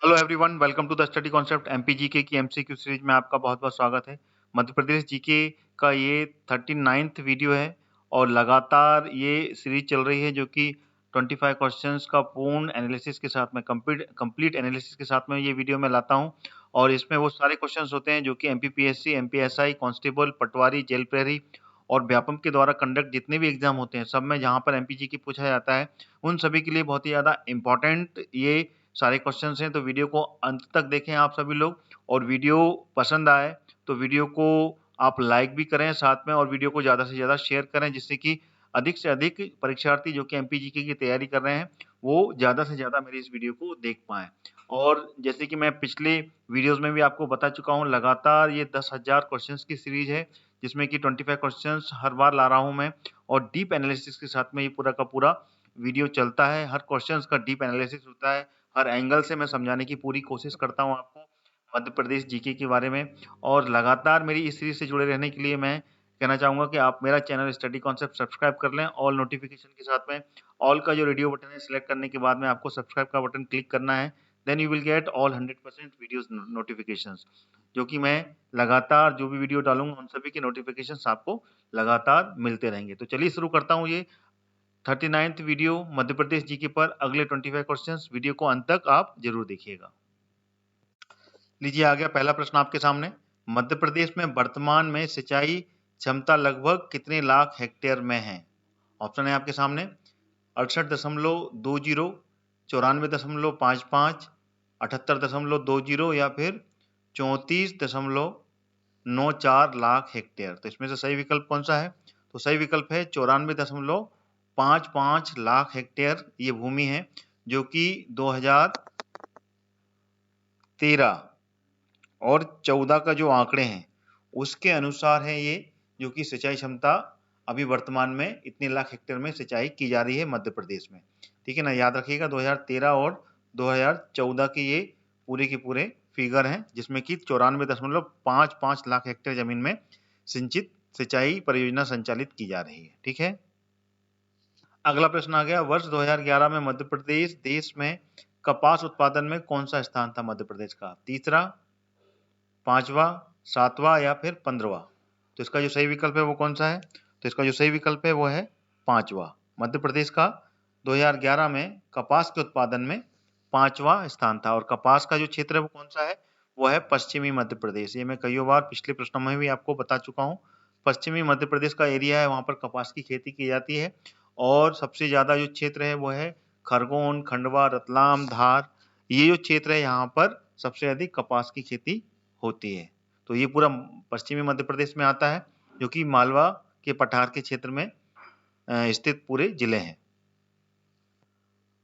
Hello everyone, welcome to the study concept MPGK की MCQ series में आपका बहुत-बहुत स्वागत है। मध्य प्रदेश जीके का ये 39th वीडियो है और लगातार ये सीरीज चल रही है जो कि 25 क्वेश्चंस का पूर्ण एनालिसिस के साथ में कंप्लीट एनालिसिस के साथ में ये वीडियो मैं लाता हूँ और इसमें वो सारे क्वेश्चंस होते हैं जो कि एमपीपीएससी, एमपीएसआई, कांस्टेबल, पटवारी, जेल प्रहरी और व्यापम के द्वारा कंडक्ट जितने भी एग्जाम होते हैं सब में जहाँ पर एमपीजीके पूछा जाता है, उन सभी के लिए बहुत ही ज़्यादा इम्पोर्टेंट ये सारे क्वेश्चंस हैं। तो वीडियो को अंत तक देखें आप सभी लोग और वीडियो पसंद आए तो वीडियो को आप लाइक भी करें साथ में और वीडियो को ज़्यादा से ज़्यादा शेयर करें जिससे कि अधिक से अधिक परीक्षार्थी जो कि एमपीजीके की तैयारी कर रहे हैं वो ज़्यादा से ज़्यादा मेरी इस वीडियो को देख पाएँ। और जैसे कि मैं पिछले वीडियोज़ में भी आपको बता चुका हूँ, लगातार ये 10,000 क्वेश्चंस की सीरीज है जिसमें कि 25 क्वेश्चंस हर बार ला रहा हूँ मैं और डीप एनालिसिस के साथ में ये पूरा का पूरा वीडियो चलता है। हर क्वेश्चंस का डीप एनालिसिस होता है, हर एंगल से मैं समझाने की पूरी कोशिश करता हूँ आपको मध्य प्रदेश जीके के बारे में। और लगातार मेरी इस सीरीज से जुड़े रहने के लिए मैं कहना चाहूँगा कि आप मेरा चैनल स्टडी कॉन्सेप्ट सब्सक्राइब कर लें ऑल नोटिफिकेशन के साथ में। ऑल का जो रेडियो बटन है सिलेक्ट करने के बाद में आपको सब्सक्राइब का बटन क्लिक करना है, then you will get all 100% videos notifications, जो कि मैं लगातार जो भी वीडियो डालूंगा उन सभी के नोटिफिकेशंस आपको लगातार मिलते रहेंगे। तो चलिए शुरू करता हूँ ये 39th video Madhya Pradesh GK पर। अगले 25 क्वेश्चंस, वीडियो को अंत तक आप जरूर देखिएगा। लीजिए आ गया पहला प्रश्न आपके सामने। मध्य प्रदेश में वर्तमान में सिंचाई क्षमता लगभग कितने लाख हेक्टेयर में है? ऑप्शन है आपके सामने 68.20, 94.55, 78.20 या फिर 34.94 लाख हेक्टेयर। तो इसमें से सही विकल्प कौन सा है? तो सही विकल्प है 94.55 लाख हेक्टेयर ये भूमि है जो कि 2013 और 14 का जो आंकड़े हैं उसके अनुसार है ये, जो कि सिंचाई क्षमता अभी वर्तमान में इतने लाख हेक्टेयर में सिंचाई की जा रही है मध्य प्रदेश में। ठीक है ना, याद रखिएगा 2013 और 2014 के ये पूरे के पूरे फिगर हैं जिसमें कि 94.55 लाख हेक्टेयर जमीन में सिंचित सिंचाई परियोजना संचालित की जा रही है। ठीक है, अगला प्रश्न आ गया। वर्ष 2011 में मध्य प्रदेश देश में कपास उत्पादन में कौन सा स्थान था मध्य प्रदेश का? तीसरा, पांचवा, सातवां या फिर 15वां? तो इसका जो सही विकल्प है वो कौन सा है? तो इसका जो सही विकल्प है वो है पांचवा। मध्य प्रदेश का 2011 में कपास के उत्पादन में पांचवा स्थान था और कपास का जो क्षेत्र है वो कौन सा है? वो है पश्चिमी मध्य प्रदेश। ये मैं कई बार पिछले प्रश्नों में भी आपको बता चुका हूँ। पश्चिमी मध्य प्रदेश का एरिया है, वहां पर कपास की खेती की जाती है और सबसे ज्यादा जो क्षेत्र है वो है खरगोन, खंडवा, रतलाम, धार। ये जो क्षेत्र है यहाँ पर सबसे अधिक कपास की खेती होती है। तो ये पूरा पश्चिमी मध्य प्रदेश में आता है जो कि मालवा के पठार के क्षेत्र में स्थित पूरे जिले हैं।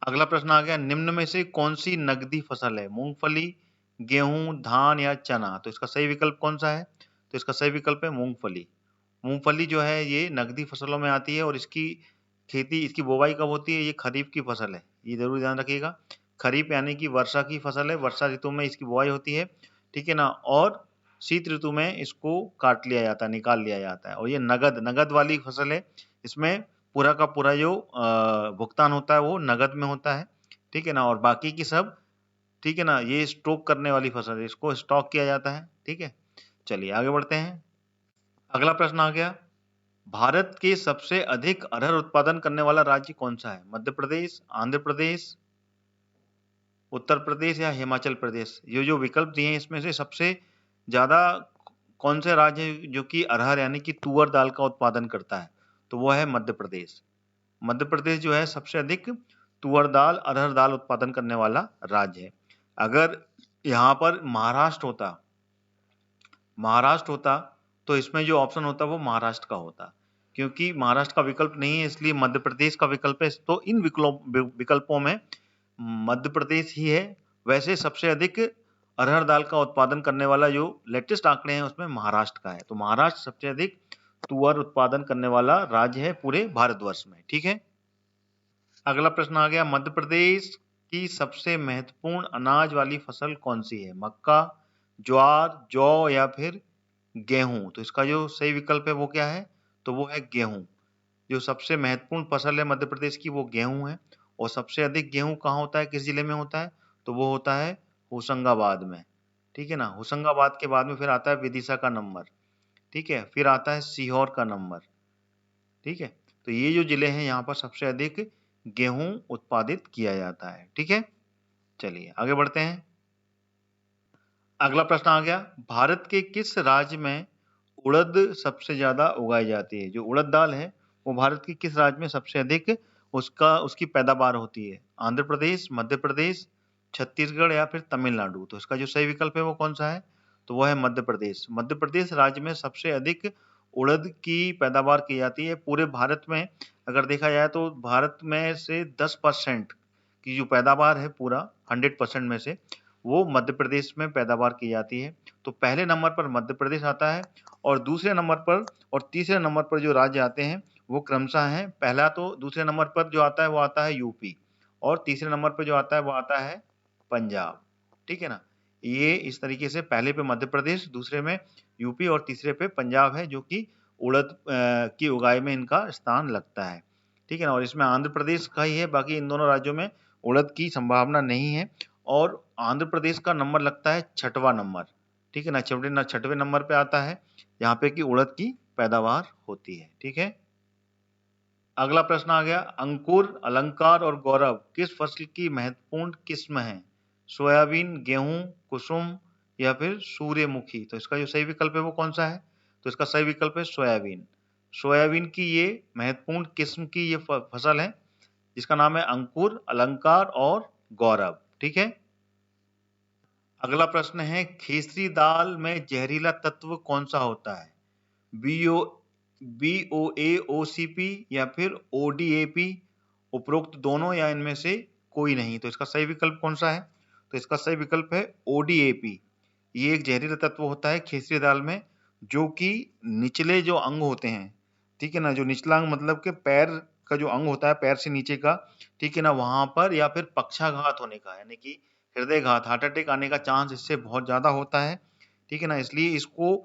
अगला प्रश्न आ गया। निम्न में से कौन सी नगदी फसल है? मूंगफली, गेहूं, धान या चना? तो इसका सही विकल्प कौन सा है? तो इसका सही विकल्प है मूंगफली। मूंगफली जो है ये नगदी फसलों में आती है और इसकी खेती, इसकी बुवाई कब होती है? ये खरीफ की फसल है, ये जरूर ध्यान रखिएगा। खरीफ यानी कि वर्षा की फसल है, वर्षा ऋतु में इसकी बुवाई होती है। ठीक है ना, और शीत ऋतु में इसको काट लिया जाता है, निकाल लिया जाता है और ये नगद वाली फसल है। इसमें पूरा का पूरा जो भुगतान होता है वो नगद में होता है। ठीक है ना, और बाकी की सब, ठीक है ना, ये स्टॉक करने वाली फसल है, इसको स्टॉक किया जाता है। ठीक है, चलिए आगे बढ़ते हैं। अगला प्रश्न आ गया। भारत के सबसे अधिक अरहर उत्पादन करने वाला राज्य कौन सा है? मध्य प्रदेश, आंध्र प्रदेश, उत्तर प्रदेश या हिमाचल प्रदेश? ये जो विकल्प दिए हैं इसमें से सबसे ज्यादा कौन से राज्य है जो कि अरहर यानी कि तुअर दाल का उत्पादन करता है? तो वो है मध्य प्रदेश। मध्य प्रदेश जो है सबसे अधिक तुअर दाल, अरहर दाल उत्पादन करने वाला राज्य है। अगर यहाँ पर महाराष्ट्र होता तो इसमें जो ऑप्शन होता वो महाराष्ट्र का होता, क्योंकि महाराष्ट्र का विकल्प नहीं है इसलिए मध्य प्रदेश का विकल्प है। तो इन विकल्पों में मध्य प्रदेश ही है। वैसे सबसे अधिक अरहर दाल का उत्पादन करने वाला जो लेटेस्ट आंकड़े हैं उसमें महाराष्ट्र का है। तो महाराष्ट्र सबसे अधिक तुअर उत्पादन करने वाला राज्य है पूरे भारतवर्ष में। ठीक है, अगला प्रश्न आ गया। मध्य प्रदेश की सबसे महत्वपूर्ण अनाज वाली फसल कौन सी है? मक्का, ज्वार, जौ या फिर गेहूं? तो इसका जो सही विकल्प है वो क्या है? तो वो है गेहूं। जो सबसे महत्वपूर्ण फसल है मध्य प्रदेश की वो गेहूं है और सबसे अधिक गेहूं कहाँ होता है, किस जिले में होता है? तो वो होता है होशंगाबाद में, ठीक है ना। होशंगाबाद के बाद में फिर आता है विदिशा का नंबर, ठीक है, फिर आता है सीहोर का नंबर, ठीक है। तो ये जो जिले हैं यहाँ पर सबसे अधिक गेहूं उत्पादित किया जाता है, ठीक है। चलिए आगे बढ़ते हैं। अगला प्रश्न आ गया, भारत के किस राज्य में उड़द सबसे ज्यादा उगाई जाती है? जो उड़द दाल है वो भारत के किस राज्य में सबसे अधिक उसकी पैदावार होती है? आंध्र प्रदेश, मध्य प्रदेश, छत्तीसगढ़ या फिर तमिलनाडु? तो इसका जो सही विकल्प है वो कौन सा है? तो वो है मध्य प्रदेश। मध्य प्रदेश राज्य में सबसे अधिक उड़द की पैदावार की जाती है। पूरे भारत में अगर देखा जाए तो भारत में से 10% की जो पैदावार है पूरा 100% में से वो मध्य प्रदेश में पैदावार की जाती है। तो पहले नंबर पर मध्य प्रदेश आता है और दूसरे नंबर पर और तीसरे नंबर पर जो राज्य आते हैं वो क्रमशः हैं। पहला तो दूसरे नंबर पर जो आता है वो आता है यूपी और तीसरे नंबर पर जो आता है वो आता है पंजाब, ठीक है ना। ये इस तरीके से पहले पे मध्य प्रदेश, दूसरे में यूपी और तीसरे पे पंजाब है जो कि उड़द की उगाई में इनका स्थान लगता है, ठीक है ना। और इसमें आंध्र प्रदेश का ही है, बाकी इन दोनों राज्यों में उड़द की संभावना नहीं है। और आंध्र प्रदेश का नंबर लगता है 6वां नंबर, ठीक है ना। 6वें नंबर पे आता है यहाँ पे कि उड़द की पैदावार होती है, ठीक है। अगला प्रश्न आ गया, अंकुर, अलंकार और गौरव किस फसल की महत्वपूर्ण किस्म है? सोयाबीन, गेहूं, कुसुम या फिर सूर्यमुखी? तो इसका जो सही विकल्प है वो कौन सा है? तो इसका सही विकल्प है सोयाबीन। सोयाबीन की ये महत्वपूर्ण किस्म की ये फसल है जिसका नाम है अंकुर, अलंकार और गौरव, ठीक है। अगला प्रश्न है, खेसरी दाल में जहरीला तत्व कौन सा होता है? BOAOCP या फिर ODAP, उपरोक्त दोनों या इनमें से कोई नहीं? तो इसका सही विकल्प कौन सा है? तो इसका सही विकल्प है ODAP। ये एक जहरीला तत्व होता है खेसरी दाल में जो कि निचले जो अंग होते हैं, ठीक है ना, जो निचला अंग मतलब के पैर का जो अंग होता है, पैर से नीचे का, ठीक है ना, वहां पर या फिर पक्षाघात होने का यानी कि हृदयघात, हार्ट अटैक आने का चांस इससे बहुत ज्यादा होता है, ठीक है ना। इसलिए इसको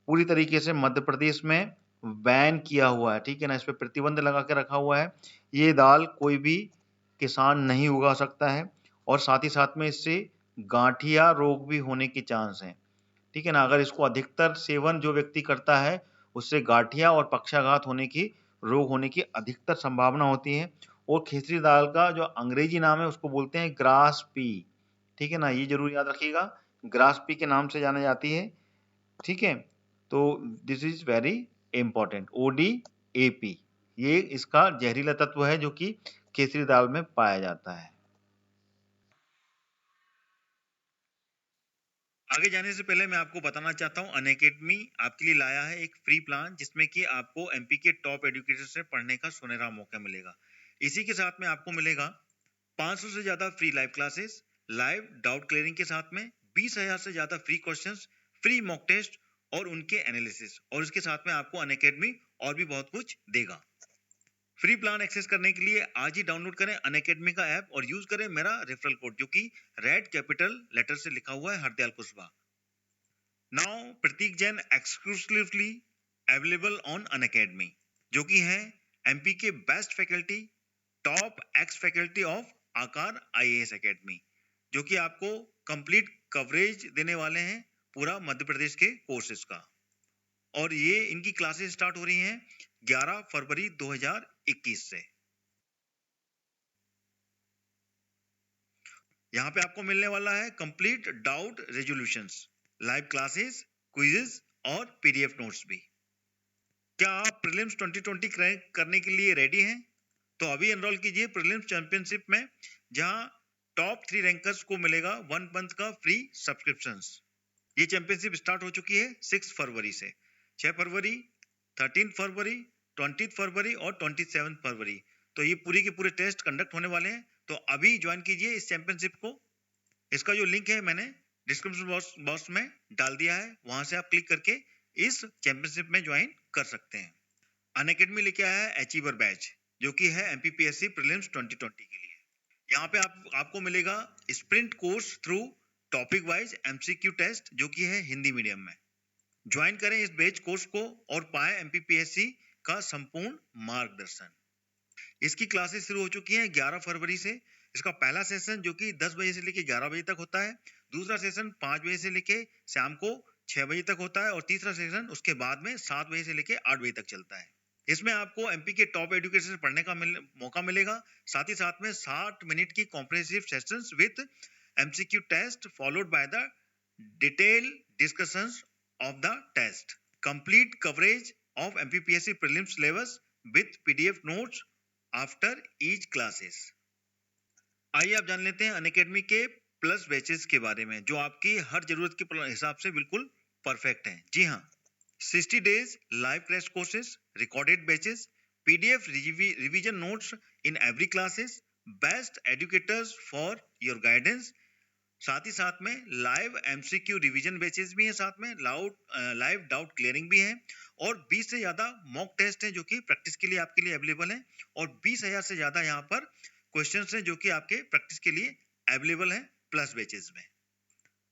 पूरी तरीके से मध्य प्रदेश में बैन किया हुआ है, ठीक है ना, इस पे प्रतिबंध लगा के रखा हुआ है। ये दाल कोई भी किसान नहीं उगा सकता है और साथ ही साथ में इससे गांठिया रोग भी होने के चांस हैं, ठीक है ना। अगर इसको अधिकतर सेवन जो व्यक्ति करता है उससे गांठिया और पक्षाघात होने की, रोग होने की अधिकतर संभावना होती है। और खेसरी दाल का जो अंग्रेजी नाम है उसको बोलते हैं ग्रास पी, ठीक है ना, ये जरूर याद रखिएगा, ग्रास पी के नाम से जानी जाती है, ठीक है। तो this is very important, ODAP ये इसका जहरीला तत्व है जो कि केसरी दाल में पाया जाता है। आगे जाने से पहले मैं आपको बताना चाहता हूं, अनअकैडमी आपके लिए लाया है एक फ्री प्लान जिसमें कि आपको MP के टॉप एजुकेटर से पढ़ने का सुनहरा मौका मिलेगा। इसी के साथ में आपको मिलेगा 500 से ज्यादा free live classes, live doubt clearing के साथ में 20,000 से ज्यादा free questions, free mock test और उनके एनालिसिस, और इसके साथ में आपको अनअकैडमी और भी बहुत कुछ देगा। फ्री प्लान एक्सेस करने के लिए आज ही डाउनलोड करें अनअकैडमी का ऐप और यूज करें मेरा रेफरल कोड जो कि रेड कैपिटल लेटर से लिखा हुआ है, Hardayal Kushwaha. Now Pratik Jain exclusively available on Unacademy, जो कि है MP के best faculty, top ex faculty of Aakar IAS academy, जो कि आपको कंप्लीट कवरेज देने वाले हैं पूरा मध्य प्रदेश के कोर्सेज का। और ये इनकी क्लासेस स्टार्ट हो रही हैं 11 फरवरी 2021 से। यहाँ पे आपको मिलने वाला है complete doubt resolutions, live classes, quizzes और PDF नोट्स भी। क्या आप प्रीलिम्स 2020 क्रैक करने के लिए रेडी हैं? तो अभी एनरोल कीजिए प्रीलिम्स चैंपियनशिप में, जहां टॉप 3 रैंकर्स को मिलेगा 1 मंथ का फ्री सब्सक्रिप्शंस। ये चैंपियनशिप स्टार्ट हो चुकी है 6 फरवरी से, 6 फरवरी, 13 फरवरी, 20 फरवरी और 27 फरवरी। तो ये पूरी के पूरे टेस्ट कंडक्ट होने वाले हैं। तो अभी ज्वाइन कीजिए इस चैंपियनशिप को। इसका जो लिंक है मैंने डिस्क्रिप्शन बॉक्स में डाल दिया है, वहां से आप क्लिक करके इस चैंपियनशिप में ज्वाइन कर सकते हैं। अनअकैडमी लेके आया है अचीवर बैच, जो कि है MPPSC प्रीलिम्स 2020 के लिए। यहाँ पे आपको मिलेगा sprint course through topic wise MCQ test, जो कि है हिंदी मीडियम में। ज्वाइन करें इस बैच कोर्स को और पाएं MPPSC का संपूर्ण मार्गदर्शन। इसकी क्लासेस शुरू हो चुकी हैं 11 फरवरी से। इसका पहला सेशन जो कि 10 बजे से लेके 11 बजे तक होता है, दूसरा सेशन 5 बजे से लेके शाम को 6 बजे तक होता है और तीसरा सेशन उसके बाद में 7 बजे से लेके 8 बजे तक चलता है। इसमें आपको एमपी के टॉप एजुकेशन पढ़ने का मौका मिलेगा, साथ ही साथ में 60 मिनट की comprehensive sessions with MCQ test followed by the detail discussions of the test, complete coverage of MPPSC prelims syllabus with PDF notes after each classes। आइए आप जान लेते हैं अनअकैडमी के प्लस बैचेस के बारे में जो आपकी हर जरूरत के हिसाब से बिल्कुल परफेक्ट हैं। जी हाँ, 60 days live crash courses, recorded batches, PDF revision notes in every classes, best educators for your guidance, साथ ही साथ में लाइव एमसीक्यू रिवीजन बैचेस भी हैं, साथ में लाइव डाउट क्लियरिंग भी है और 20 से ज्यादा मॉक टेस्ट हैं जो कि प्रैक्टिस के लिए आपके लिए अवेलेबल हैं और 20,000 से ज्यादा यहाँ पर क्वेश्चंस हैं जो कि आपके प्रैक्टिस के लिए अवेलेबल हैं प्लस बैचेस में।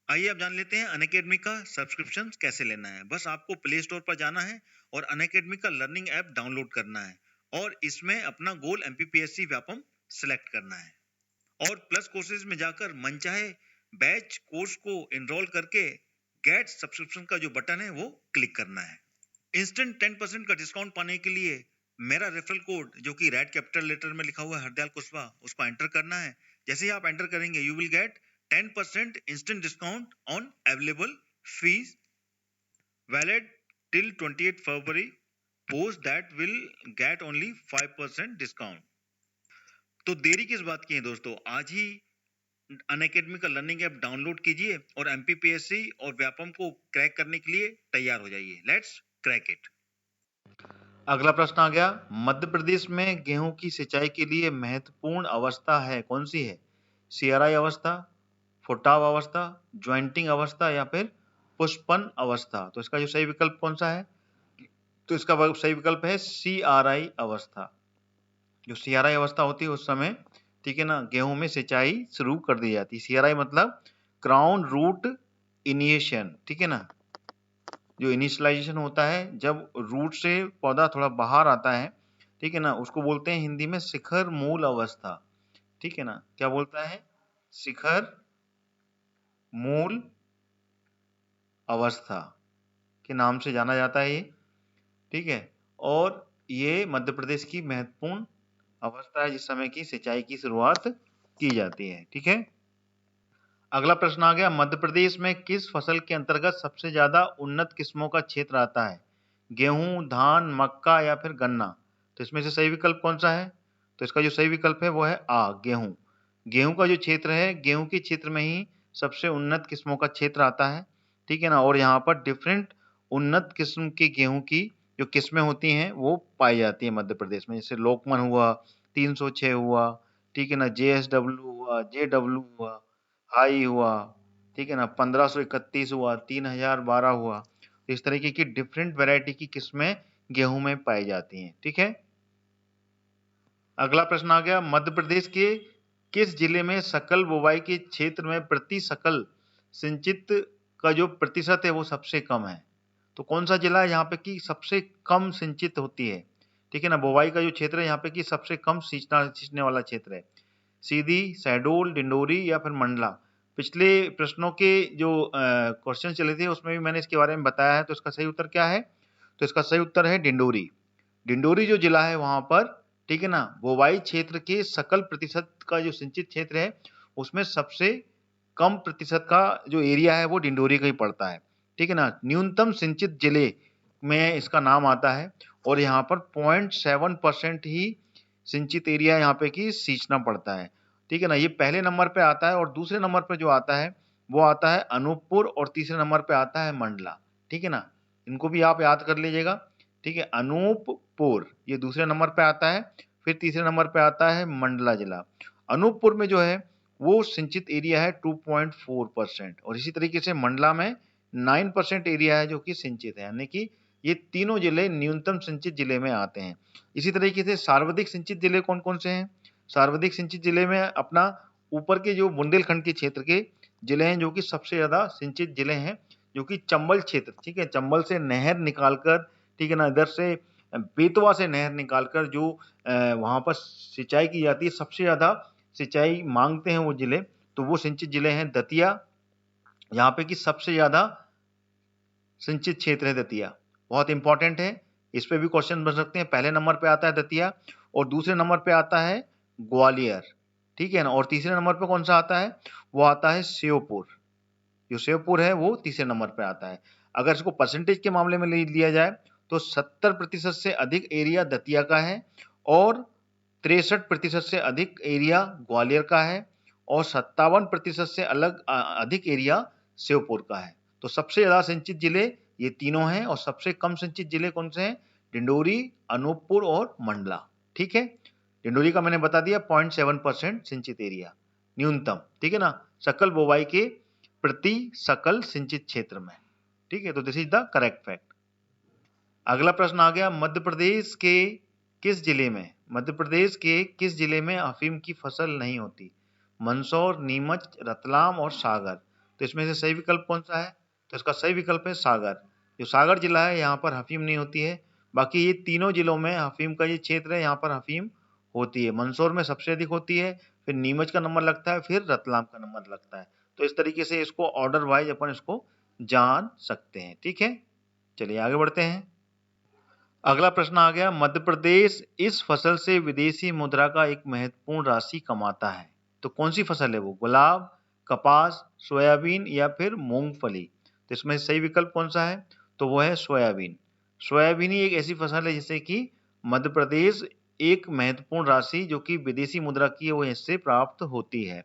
आइए अब जान लेते हैं अनअकैडमी का सब्सक्रिप्शन कैसे लेना है। बस आपको प्ले स्टोर पर जाना है और अनअकैडमी का लर्निंग ऐप डाउनलोड करना है और इसमें अपना गोल एमपीपीएससी व्यापम सिलेक्ट करना है और प्लस कोर्सेज में जाकर मनचाहे बैच कोर्स को एनरोल करके गेट सब्सक्रिप्शन का जो बटन है वो क्लिक करना है। इंस्टेंट 10% का डिस्काउंट पाने के लिए मेरा रेफरल कोड जो कि रेड कैपिटल लेटर में लिखा हुआ है हरदयाल कुशवाहा, उसको एंटर करना है। जैसे ही आप एंटर करेंगे you will gate 10% instant discount on available fees valid till 28 February, post that will get only 5% discount. तो देरी किस बात की है दोस्तों, आज ही अनअकैडमी का लर्निंग ऐप डाउनलोड कीजिए और एमपीपीएससी और व्यापम को क्रैक करने के लिए तैयार हो जाइए। Let's crack it. अगला प्रश्न आ गया, मध्य प्रदेश में गेहूं की सिंचाई के लिए महत्वपूर्ण अवस्था है कौन सी है? सीआरआई अवस्था, फुटाव अवस्था, ज्वाइंटिंग अवस्था या फिर पुष्पन अवस्था। तो इसका जो सही विकल्प कौन सा है? तो इसका सही विकल्प है सीआरआई अवस्था। जो सीआरआई अवस्था होती है उस समय, ठीक है ना, गेहूं में सिंचाई शुरू कर दी जाती है। सीआरआई मतलब क्राउन रूट इनिशिएशन, ठीक है ना, जो इनिशियलाइजेशन होता है जब रूट से पौधा थोड़ा बाहर आता है, ठीक है ना, उसको बोलते हैं हिंदी में शिखर मूल अवस्था। ठीक है ना, क्या बोलता है? शिखर मूल अवस्था के नाम से जाना जाता है ये, ठीक है। और ये मध्य प्रदेश की महत्वपूर्ण अवस्था है जिस समय की सिंचाई की शुरुआत की जाती है, ठीक है। अगला प्रश्न आ गया, मध्य प्रदेश में किस फसल के अंतर्गत सबसे ज्यादा उन्नत किस्मों का क्षेत्र आता है? गेहूं, धान, मक्का या फिर गन्ना। तो इसमें से सही विकल्प कौन सा है? तो इसका जो सही विकल्प है वो है आ, गेहूं। गेहूं का जो क्षेत्र है, गेहूं के क्षेत्र में ही सबसे उन्नत किस्मों का क्षेत्र आता है, ठीक है ना। और यहाँ पर डिफरेंट उन्नत किस्म के गेहूं की जो किस्में होती हैं वो पाई जाती है मध्य प्रदेश में। जैसे लोकमन हुआ, 306 हुआ, ठीक है ना, JSW हुआ, JW हुआ, हाई हुआ, ठीक है ना, 1531 हुआ, 3012 हुआ। इस तरीके की डिफरेंट वैरायटी की किस्में गेहूं में पाई जाती हैं, ठीक है। अगला प्रश्न आ गया, मध्य प्रदेश के किस जिले में सकल बुवाई के क्षेत्र में प्रति सकल सिंचित का जो प्रतिशत है वो सबसे कम है? तो कौन सा जिला है यहाँ पे की सबसे कम सिंचित होती है? ठीक है ना, बुवाई का जो क्षेत्र है यहाँ पे की सबसे कम सींचने वाला क्षेत्र है। सीधी, शहडोल, डिंडोरी या फिर मंडला। पिछले प्रश्नों के जो क्वेश्चन चले थे उसमें भी मैंने इसके बारे में बताया है। तो इसका सही उत्तर क्या है? तो इसका सही उत्तर है डिंडोरी। डिंडोरी जो जिला है वहां पर, ठीक है ना, बुवाई क्षेत्र के सकल प्रतिशत का जो सिंचित क्षेत्र है उसमें सबसे कम प्रतिशत का जो एरिया है वो डिंडोरी का ही पड़ता है, ठीक है ना। न्यूनतम सिंचित जिले में इसका नाम आता है और यहाँ पर 0.7% ही सिंचित एरिया यहाँ पे की सींचना पड़ता है, ठीक है ना। ये पहले नंबर पे आता है और दूसरे नंबर पे जो आता है वो आता है अनूपपुर और तीसरे नंबर पे आता है मंडला, ठीक है ना। इनको भी आप याद कर लीजिएगा, ठीक है। अनूपपुर ये दूसरे नंबर पे आता है, फिर तीसरे नंबर पे आता है मंडला जिला। अनूपपुर में जो है वो सिंचित एरिया है 2.4% और इसी तरीके से मंडला में 9% एरिया है जो कि सिंचित है, यानी कि ये तीनों जिले न्यूनतम सिंचित जिले में आते हैं। इसी तरीके से सर्वाधिक सिंचित जिले कौन कौन से हैं? सर्वाधिक सिंचित जिले में अपना ऊपर के जो बुंदेलखंड के क्षेत्र के जिले हैं जो कि सबसे ज्यादा सिंचित जिले हैं, जो कि चंबल क्षेत्र, ठीक है, चंबल से नहर निकालकर, ठीक है ना, इधर से बेतवा से नहर निकालकर जो वहाँ पर सिंचाई की जाती है, सबसे ज़्यादा सिंचाई मांगते हैं वो जिले, तो वो सिंचित जिले हैं दतिया। यहाँ पे की सबसे ज़्यादा सिंचित क्षेत्र है दतिया, बहुत इंपॉर्टेंट है, इस पे भी क्वेश्चन बन सकते हैं। पहले नंबर पे आता है दतिया और दूसरे नंबर पे आता है ग्वालियर, ठीक है ना। और तीसरे नंबर पे कौन सा आता है, वो आता है श्योपुर। जो श्योपुर है वो तीसरे नंबर पे आता है। अगर इसको परसेंटेज के मामले में ले लिया जाए तो 70% से अधिक एरिया दतिया का है और 63% से अधिक एरिया ग्वालियर का है और 57% से अधिक एरिया श्योपुर का है। तो सबसे ज्यादा सिंचित जिले ये तीनों हैं और सबसे कम सिंचित जिले कौन से हैं, डिंडोरी, अनूपपुर और मंडला, ठीक है। डिंडोरी का मैंने बता दिया 0.7% सिंचित एरिया न्यूनतम, ठीक है ना, सकल बोवाई के प्रति सकल सिंचित क्षेत्र में, ठीक है। तो this is the correct fact. अगला प्रश्न आ गया, मध्य प्रदेश के किस जिले में अफीम की फसल नहीं होती, मंदसौर, नीमच, रतलाम और सागर। तो इसमें से सही विकल्प कौन सा है, तो इसका सही विकल्प है सागर। जो सागर जिला है यहाँ पर अफीम नहीं होती है, बाकी ये तीनों जिलों में अफीम का ये क्षेत्र है, यहाँ पर अफीम होती है। मंदसौर में सबसे अधिक होती है, फिर नीमच का नंबर लगता है, फिर रतलाम का नंबर लगता है। तो इस तरीके से इसको ऑर्डर वाइज अपन इसको जान सकते हैं, ठीक है। चलिए आगे बढ़ते हैं। अगला प्रश्न आ गया, मध्य प्रदेश इस फसल से विदेशी मुद्रा का एक महत्वपूर्ण राशि कमाता है, तो कौन सी फसल है वो, गुलाब, कपास, सोयाबीन या फिर मूंगफली। तो इसमें सही विकल्प कौन सा है, तो वो है सोयाबीन। सोयाबीन ही एक ऐसी फसल है जिससे कि मध्य प्रदेश एक महत्वपूर्ण राशि जो कि विदेशी मुद्रा की है वो इससे प्राप्त होती है।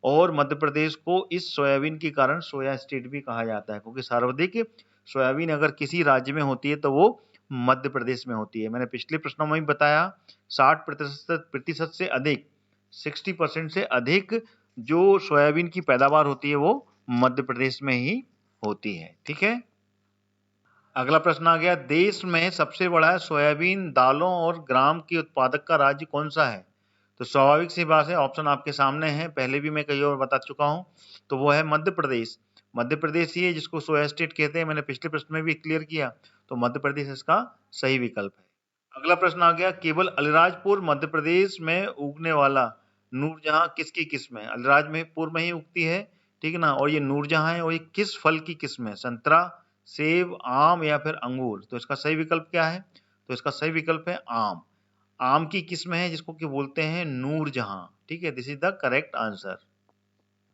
और मध्य प्रदेश को इस सोयाबीन के कारण सोया स्टेट भी कहा जाता है, क्योंकि सर्वाधिक सोयाबीन अगर किसी राज्य में होती है तो वो मध्य प्रदेश में होती है। मैंने पिछले प्रश्नों में भी बताया 60% से अधिक 60% से अधिक जो सोयाबीन की पैदावार होती है वो मध्य प्रदेश में ही होती है, ठीक है। अगला प्रश्न आ गया, देश में सबसे बड़ा सोयाबीन दालों और ग्राम की उत्पादक का राज्य कौन सा है। तो स्वाभाविक सी बात है, ऑप्शन आपके सामने है, पहले भी मैं कई और बता चुका हूं, तो वो है मध्य प्रदेश। मध्य प्रदेश ही है जिसको सोया स्टेट कहते हैं, मैंने पिछले प्रश्न में भी क्लियर किया, तो मध्य प्रदेश इसका सही विकल्प है। अगला प्रश्न आ गया, केवल अलीराजपुर मध्य प्रदेश में उगने वाला नूरजहां किसकी किस्म है। अलीराजपुर में ही उगती है, ठीक है ना, और ये नूरजहां है और ये किस फल की किस्म है, संतरा, सेब, आम या फिर अंगूर। तो इसका सही विकल्प क्या है, तो इसका सही विकल्प है आम। आम की किस्म है जिसको कि बोलते हैं नूरजहां, ठीक है, this is the correct answer.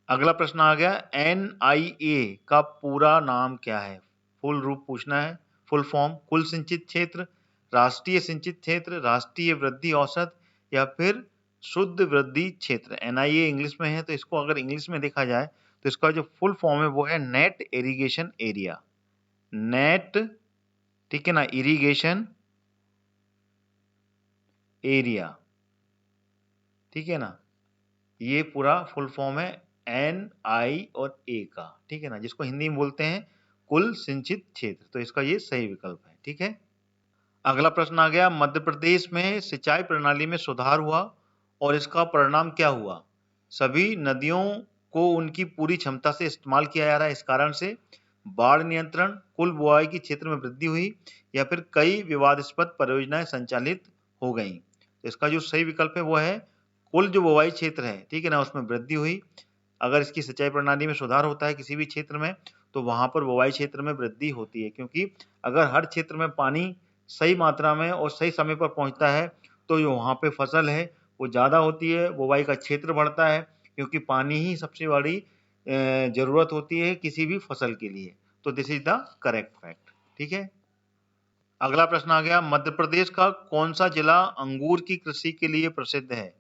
अगला प्रश्न आ गया, NIA का पूरा नाम क्या है, फुल रूप पूछना है, फुल फॉर्म। कुल सिंचित क्षेत्र, राष्ट्रीय सिंचित क्षेत्र, राष्ट्रीय वृद्धि औसत या फिर शुद्ध वृद्धि क्षेत्र। NIA इंग्लिश में है, तो इसको अगर इंग्लिश में देखा जाए तो इसका जो फुल फॉर्म है वो है नेट इरिगेशन एरिया, नेट, ठीक है ना, इरिगेशन एरिया, ठीक है ना, ये पूरा फुल फॉर्म है NI और A का, ठीक है ना, जिसको हिंदी में बोलते हैं कुल सिंचित क्षेत्र। तो इसका ये सही विकल्प है, ठीक है। अगला प्रश्न आ गया, मध्य प्रदेश में सिंचाई प्रणाली में सुधार हुआ और इसका परिणाम क्या हुआ। सभी नदियों को उनकी पूरी क्षमता से इस्तेमाल किया जा रहा है, इस कारण से बाढ़ नियंत्रण, कुल बुआई की क्षेत्र में वृद्धि हुई या फिर कई विवादास्पद परियोजनाएं संचालित हो गई। तो इसका जो सही विकल्प है वो है कुल जो बुआई क्षेत्र है, ठीक है ना, उसमें वृद्धि हुई। अगर इसकी सिंचाई प्रणाली में सुधार होता है किसी भी क्षेत्र में तो वहां पर बुआई क्षेत्र में वृद्धि होती है, क्योंकि अगर हर क्षेत्र में पानी सही मात्रा में और सही समय पर पहुंचता है तो जो वहां पे फसल है वो ज्यादा होती है, बुवाई का क्षेत्र बढ़ता है, क्योंकि पानी ही सबसे बड़ी जरूरत होती है किसी भी फसल के लिए। तो this is the correct fact, ठीक है। अगला प्रश्न आ गया, मध्य प्रदेश का कौन सा जिला अंगूर की कृषि के लिए प्रसिद्ध है,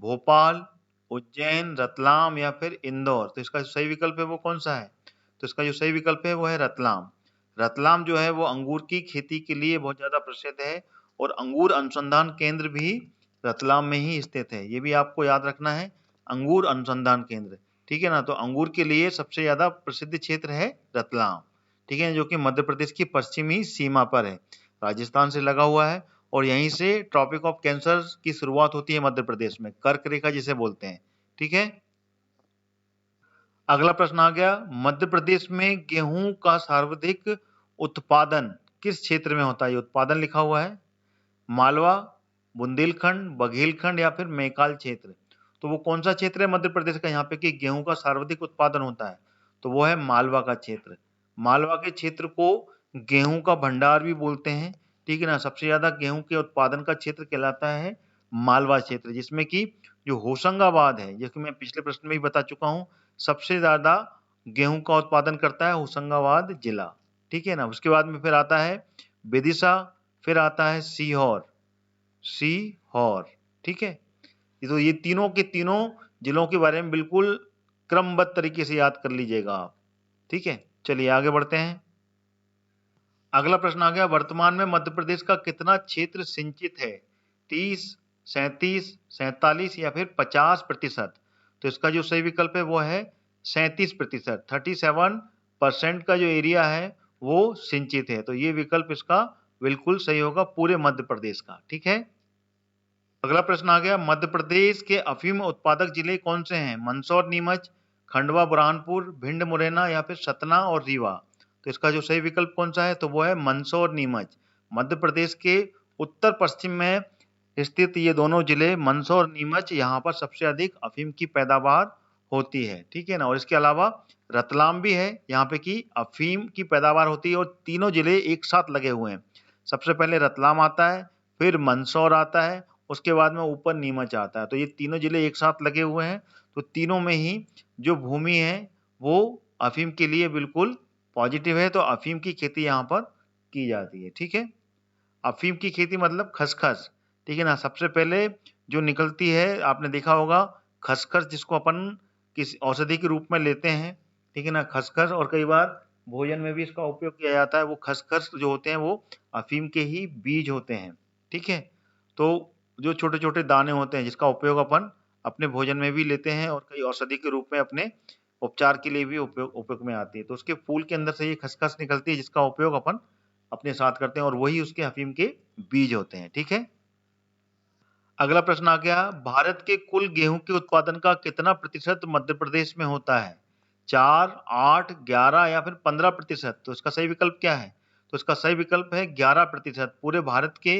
भोपाल, उज्जैन, रतलाम या फिर इंदौर। तो इसका जो सही विकल्प है वो कौन सा है, तो इसका जो सही विकल्प है वो है रतलाम। रतलाम जो है वो अंगूर की खेती के लिए बहुत ज्यादा प्रसिद्ध है और अंगूर अनुसंधान केंद्र भी रतलाम में ही स्थित है, ये भी आपको याद रखना है, अंगूर अनुसंधान केंद्र, ठीक है ना। तो अंगूर के लिए सबसे ज्यादा प्रसिद्ध क्षेत्र है रतलाम, ठीक है, जो कि मध्य प्रदेश की पश्चिमी सीमा पर है, राजस्थान से लगा हुआ है और यहीं से ट्रॉपिक ऑफ कैंसर की शुरुआत होती है मध्य प्रदेश में, कर्क रेखा जिसे बोलते हैं, ठीक है। अगला प्रश्न आ गया, मध्य प्रदेश में गेहूं का सर्वाधिक उत्पादन किस क्षेत्र में होता है, ये उत्पादन लिखा हुआ है, मालवा, बुंदेलखंड, बघेलखंड या फिर मैकाल क्षेत्र। तो वो कौन सा क्षेत्र है मध्य प्रदेश का यहाँ पे कि गेहूं का सर्वाधिक उत्पादन होता है? तो वो है मालवा का क्षेत्र। मालवा के क्षेत्र को गेहूं का भंडार भी बोलते हैं, ठीक है ना। सबसे ज्यादा गेहूं के उत्पादन का क्षेत्र कहलाता है मालवा क्षेत्र, जिसमें कि जो होशंगाबाद है, जैसे मैं पिछले प्रश्न में भी बता चुका हूँ, सबसे ज्यादा गेहूं का उत्पादन करता है होशंगाबाद जिला, ठीक है ना। उसके बाद में फिर आता है विदिशा, फिर आता है सीहोर, सीहोर, ठीक है। तो ये तीनों के तीनों जिलों के बारे में बिल्कुल क्रमबद्ध तरीके से याद कर लीजिएगा आप, ठीक है। चलिए आगे बढ़ते हैं। अगला प्रश्न आ गया, वर्तमान में मध्य प्रदेश का कितना क्षेत्र सिंचित है? 30, 37, 47 या फिर 50%? तो इसका जो सही विकल्प है वो है 37%। 37% का जो एरिया है वो सिंचित है, तो ये विकल्प इसका बिल्कुल सही होगा पूरे मध्य प्रदेश का, ठीक है। अगला प्रश्न आ गया, मध्य प्रदेश के अफीम उत्पादक जिले कौन से हैं? मंदसौर, नीमच, खंडवा, बुरहानपुर, भिंड, मुरैना या फिर सतना और रीवा? तो इसका जो सही विकल्प कौन सा है? तो वो है मंदसौर, नीमच। मध्य प्रदेश के उत्तर पश्चिम में स्थित ये दोनों जिले मंदसौर, नीमच, यहाँ पर सबसे अधिक अफीम की पैदावार होती है, ठीक है ना। और इसके अलावा रतलाम भी है यहाँ पे की अफीम की पैदावार होती है, और तीनों जिले एक साथ लगे हुए हैं। सबसे पहले रतलाम आता है, फिर मंदसौर आता है, उसके बाद में ऊपर नीमच आता है। तो ये तीनों जिले एक साथ लगे हुए हैं, तो तीनों में ही जो भूमि है वो अफीम के लिए बिल्कुल पॉजिटिव है, तो अफीम की खेती यहाँ पर की जाती है, ठीक है। अफीम की खेती मतलब खसखस, ठीक है ना। सबसे पहले जो निकलती है, आपने देखा होगा खसखस, जिसको अपन किसी औषधि के रूप में लेते हैं, ठीक है ना, खसखस। और कई बार भोजन में भी इसका उपयोग किया जाता है। वो खसखस जो होते हैं वो अफीम के ही बीज होते हैं, ठीक है। तो जो छोटे छोटे दाने होते हैं जिसका उपयोग अपन अपने भोजन में भी लेते हैं और कई औषधि के रूप में अपने उपचार के लिए भी उपयोग में आती है। तो उसके फूल के अंदर से ये खसखस निकलती है जिसका उपयोग अपन अपने साथ करते हैं, और वही उसके अफीम के बीज होते हैं, ठीक है। अगला प्रश्न आ गया, भारत के कुल गेहूं के उत्पादन का कितना प्रतिशत मध्य प्रदेश में होता है? 4, 8, 11 या फिर 15%? तो इसका सही विकल्प क्या है? तो इसका सही विकल्प है 11%। पूरे भारत के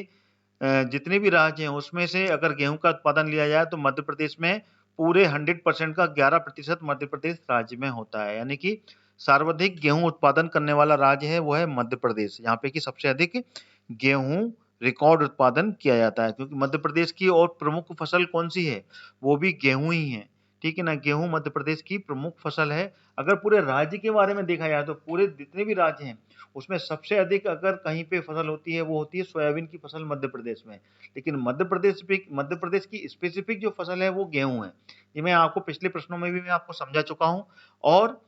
जितने भी राज्य हैं उसमें से अगर गेहूं का उत्पादन लिया जाए तो मध्य प्रदेश में पूरे 100% का 11% मध्य प्रदेश राज्य में होता है। यानी कि सर्वाधिक गेहूं उत्पादन करने वाला राज्य है वो है मध्य प्रदेश। यहाँ पे की सबसे अधिक गेहूं रिकॉर्ड उत्पादन किया जाता है, क्योंकि मध्य प्रदेश की और प्रमुख फसल कौन सी है? वो भी गेहूं ही है, ठीक है ना। गेहूं मध्य प्रदेश की प्रमुख फसल है। अगर पूरे राज्य के बारे में देखा जाए तो पूरे जितने भी राज्य हैं उसमें सबसे अधिक अगर कहीं पे फसल होती है वो होती है सोयाबीन की फसल मध्य प्रदेश में। लेकिन मध्य प्रदेश की स्पेसिफिक जो फसल है वो गेहूं है। ये मैं आपको पिछले प्रश्नों में भी मैं आपको समझा चुका हूं। और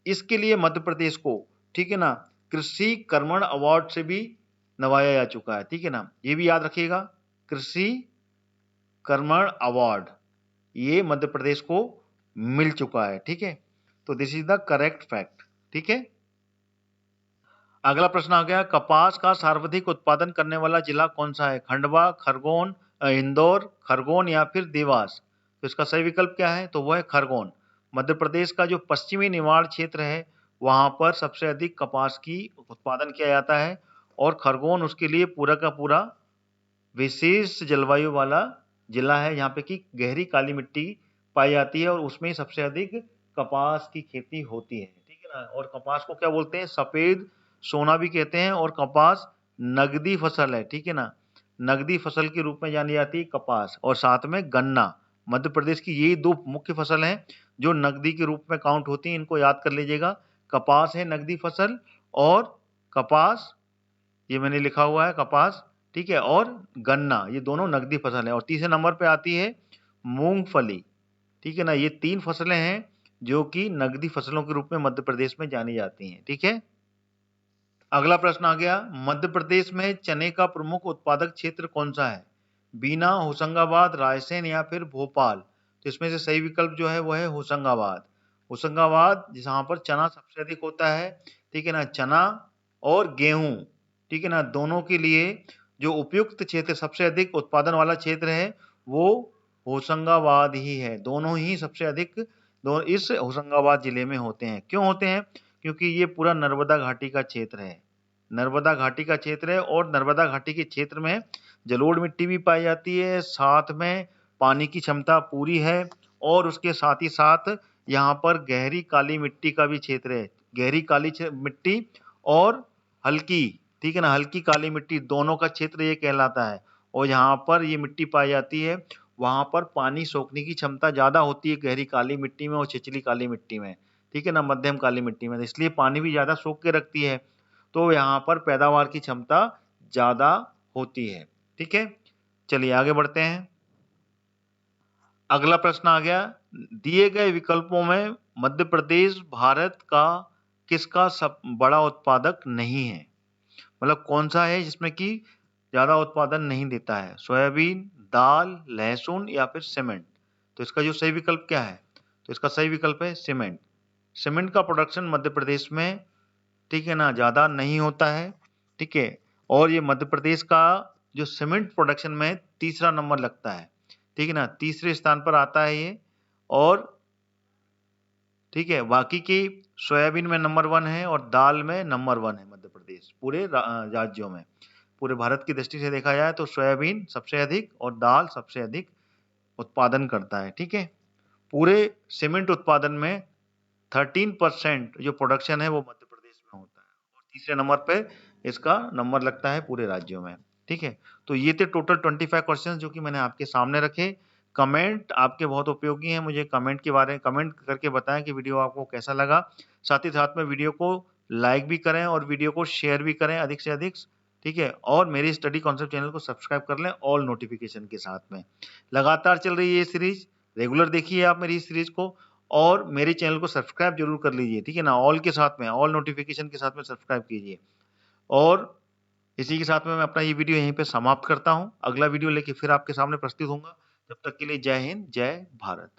इसके लिए मध्य प्रदेश को, ठीक है ना, कृषि कर्मण अवार्ड से भी नवाजा जा चुका है, ठीक है ना। ये भी याद रखिएगा, कृषि कर्मण अवार्ड ये मध्य प्रदेश को मिल चुका है, ठीक है। तो this is the correct fact, ठीक है। अगला प्रश्न आ गया, कपास का सर्वाधिक उत्पादन करने वाला जिला कौन सा है? खंडवा, खरगोन, इंदौर, खरगोन या फिर देवास? तो इसका सही विकल्प क्या है? तो वो है खरगोन। मध्य प्रदेश का जो पश्चिमी निमाड़ क्षेत्र है वहां पर सबसे अधिक कपास की उत्पादन किया जाता है, और खरगोन उसके लिए पूरा का पूरा विशेष जलवायु वाला जिला है। यहाँ पे की गहरी काली मिट्टी पाई जाती है और उसमें सबसे अधिक कपास की खेती होती है, ठीक है ना। और कपास को क्या बोलते हैं? सफेद सोना भी कहते हैं, और कपास नगदी फसल है, ठीक है ना। नगदी फसल के रूप में जानी जाती है कपास, और साथ में गन्ना। मध्य प्रदेश की यही दो मुख्य फसल हैं जो नगदी के रूप में काउंट होती हैं। इनको याद कर लीजिएगा, कपास है नगदी फसल, और कपास ये मैंने लिखा हुआ है कपास, ठीक है, और गन्ना, ये दोनों नगदी फसल है। और तीसरे नंबर पे आती है मूंगफली, ठीक है ना। ये तीन फसलें हैं जो कि नगदी फसलों के रूप में मध्य प्रदेश में जानी जाती हैं, ठीक है। अगला प्रश्न आ गया, मध्य प्रदेश में चने का प्रमुख उत्पादक क्षेत्र कौन सा है? बीना, होशंगाबाद, रायसेन या फिर भोपाल? तो इसमें से सही विकल्प जो है वो है होशंगाबाद। होशंगाबाद जहां पर चना सबसे अधिक होता है, ठीक है ना। चना और गेहूं, ठीक है ना, दोनों के लिए जो उपयुक्त क्षेत्र सबसे अधिक उत्पादन वाला क्षेत्र है वो होशंगाबाद ही है। दोनों ही सबसे अधिक दोनों इस होशंगाबाद जिले में होते हैं। क्यों होते हैं? क्योंकि ये पूरा नर्मदा घाटी का क्षेत्र है। नर्मदा घाटी का क्षेत्र है, और नर्मदा घाटी के क्षेत्र में जलोढ़ मिट्टी भी पाई जाती है, साथ में पानी की क्षमता पूरी है और उसके साथ ही साथ यहाँ पर गहरी काली मिट्टी का भी क्षेत्र है। गहरी काली मिट्टी और हल्की, ठीक है ना, हल्की काली मिट्टी दोनों का क्षेत्र ये कहलाता है। और यहाँ पर ये मिट्टी पाई जाती है, वहाँ पर पानी सोखने की क्षमता ज़्यादा होती है गहरी काली मिट्टी में और छिछली काली मिट्टी में, ठीक है ना, मध्यम काली मिट्टी में, इसलिए पानी भी ज़्यादा सोख के रखती है, तो यहाँ पर पैदावार की क्षमता ज़्यादा होती है। ठीक है, चलिए आगे बढ़ते हैं। अगला प्रश्न आ गया, दिए गए विकल्पों में मध्य प्रदेश भारत का किसका सब बड़ा उत्पादक नहीं है? मतलब कौन सा है जिसमें कि ज्यादा उत्पादन नहीं देता है? सोयाबीन, दाल, लहसुन या फिर सीमेंट? तो इसका जो सही विकल्प क्या है? तो इसका सही विकल्प है सीमेंट। सीमेंट का प्रोडक्शन मध्य प्रदेश में, ठीक है ना, ज्यादा नहीं होता है, ठीक है, और ये मध्य प्रदेश का जो सीमेंट प्रोडक्शन में तीसरा नंबर लगता है, ठीक है ना, तीसरे स्थान पर आता है ये। और ठीक है, बाकी की सोयाबीन में नंबर 1 है और दाल में नंबर 1 है मध्य प्रदेश पूरे राज्यों में। पूरे भारत की दृष्टि से देखा जाए तो सोयाबीन सबसे अधिक और दाल सबसे अधिक उत्पादन करता है। ठीक है, पूरे सीमेंट उत्पादन में 13% जो प्रोडक्शन है वो मध्य प्रदेश में होता है और तीसरे नंबर पे इसका नंबर लगता है पूरे राज्यों में। ठीक है, तो ये थे टोटल 25 क्वेश्चंस जो कि मैंने आपके सामने रखे। कमेंट आपके बहुत उपयोगी हैं, मुझे कमेंट के बारे में कमेंट करके बताएं कि वीडियो आपको कैसा लगा। साथ ही साथ में वीडियो को लाइक भी करें और वीडियो को शेयर भी करें अधिक से अधिक। ठीक है, और मेरी स्टडी कॉन्सेप्ट चैनल को सब्सक्राइब कर लें ऑल नोटिफिकेशन के साथ में। लगातार चल रही है ये सीरीज, रेगुलर देखिए आप मेरी इस सीरीज को और मेरे चैनल को सब्सक्राइब जरूर कर लीजिए, ठीक है ना, ऑल के साथ में, ऑल नोटिफिकेशन के साथ में सब्सक्राइब कीजिए। और इसी के साथ में मैं अपना ये वीडियो यहीं पे समाप्त करता हूँ। अगला वीडियो लेके फिर आपके सामने प्रस्तुत होऊंगा। तब तक के लिए जय हिंद, जय भारत।